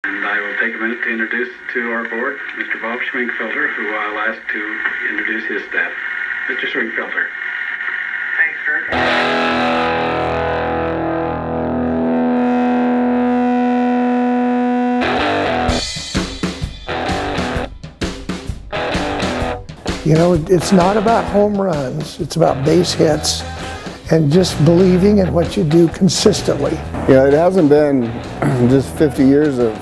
And I will take a minute to introduce to our board Mr. Bob Schwenkfelder, who I'll ask to introduce his staff. Mr. Schwenkfelder. Thanks, Kurt. You know, it's not about home runs, it's about base hits and just believing in what you do consistently. Yeah, it hasn't been just 50 years of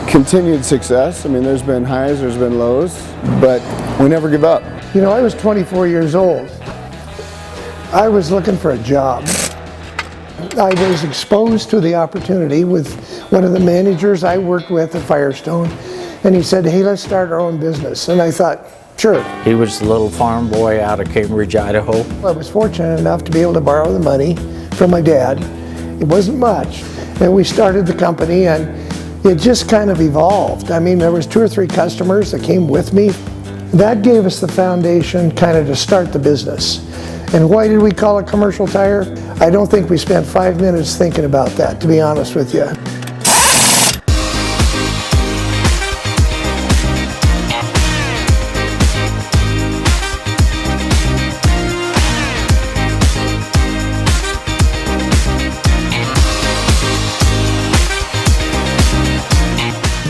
continued success. I mean, there's been highs, there's been lows, but we never give up. You know, I was 24 years old. I was looking for a job. I was exposed to the opportunity with one of the managers I worked with at Firestone, and he said, hey, let's start our own business. And I thought, sure. He was the little farm boy out of Cambridge, Idaho. I was fortunate enough to be able to borrow the money from my dad. It wasn't much. And we started the company, and it just kind of evolved. I mean, there was 2 or 3 customers that came with me. That gave us the foundation kind of to start the business. And why did we call it Commercial Tire? I don't think we spent 5 minutes thinking about that, to be honest with you.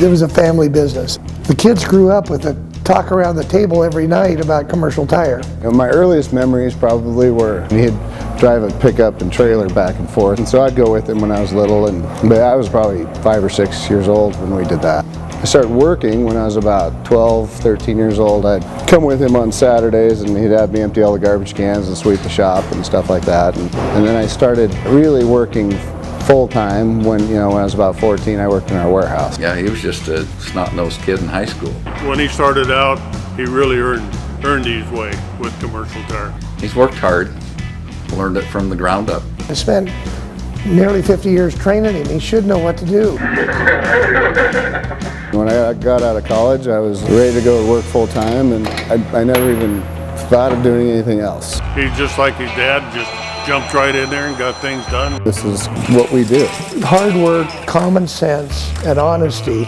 It was a family business. The kids grew up with a talk around the table every night about Commercial Tire. You know, my earliest memories probably were he'd drive a pickup and trailer back and forth, and so I'd go with him when I was little, but I was probably 5 or 6 years old when we did that. I started working when I was about 12, 13 years old. I'd come with him on Saturdays, and he'd have me empty all the garbage cans and sweep the shop and stuff like that. And then I started really working full-time when I was about 14. I worked in our warehouse. Yeah, he was just a snot-nosed kid in high school. When he started out, he really earned his way with Commercial Tire. He's worked hard, learned it from the ground up. I spent nearly 50 years training him. He should know what to do. When I got out of college, I was ready to go to work full-time, and I never even thought of doing anything else. He's just like his dad, just jumped right in there and got things done. This is what we do. Hard work, common sense, and honesty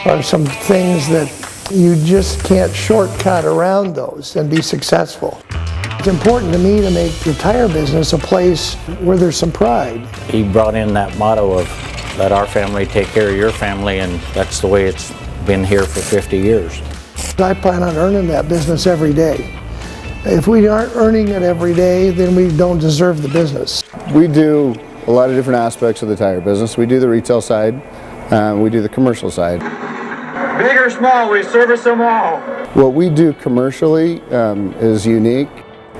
are some things that you just can't shortcut around those and be successful. It's important to me to make the tire business a place where there's some pride. He brought in that motto of let our family take care of your family, and that's the way it's been here for 50 years. I plan on earning that business every day. If we aren't earning it every day, then we don't deserve the business. We do a lot of different aspects of the tire business. We do the retail side, we do the commercial side. Big or small, we service them all. What we do commercially is unique.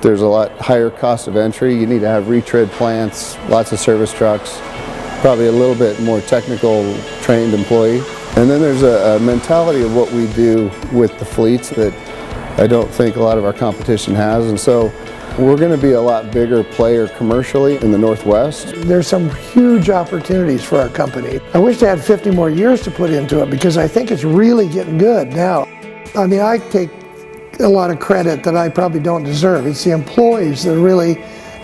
There's a lot higher cost of entry. You need to have retread plants, lots of service trucks, probably a little bit more technical trained employee. And then there's a mentality of what we do with the fleets that I don't think a lot of our competition has, and so we're going to be a lot bigger player commercially in the Northwest. There's some huge opportunities for our company. I wish I had 50 more years to put into it because I think it's really getting good now. I mean, I take a lot of credit that I probably don't deserve. It's the employees that really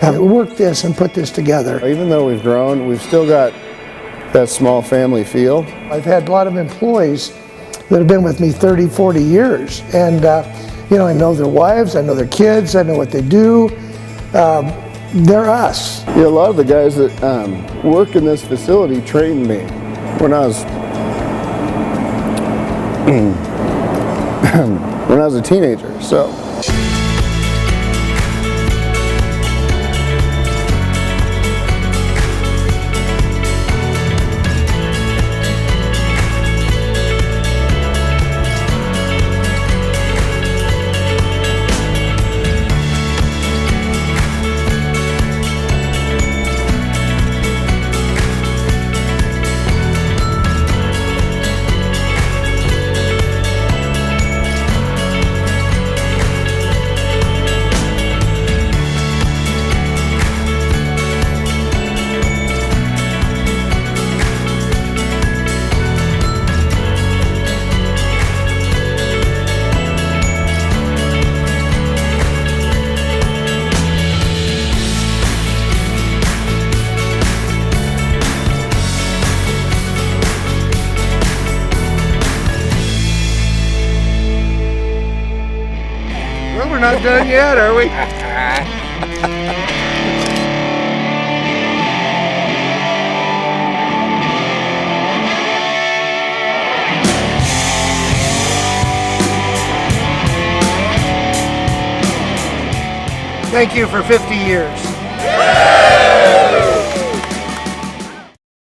have worked this and put this together. Even though we've grown, we've still got that small family feel. I've had a lot of employees that have been with me 30, 40 years, and I know their wives, I know their kids, I know what they do. They're us. Yeah, a lot of the guys that work in this facility trained me when I was a teenager. So. not done yet, are we? Thank you for 50 years.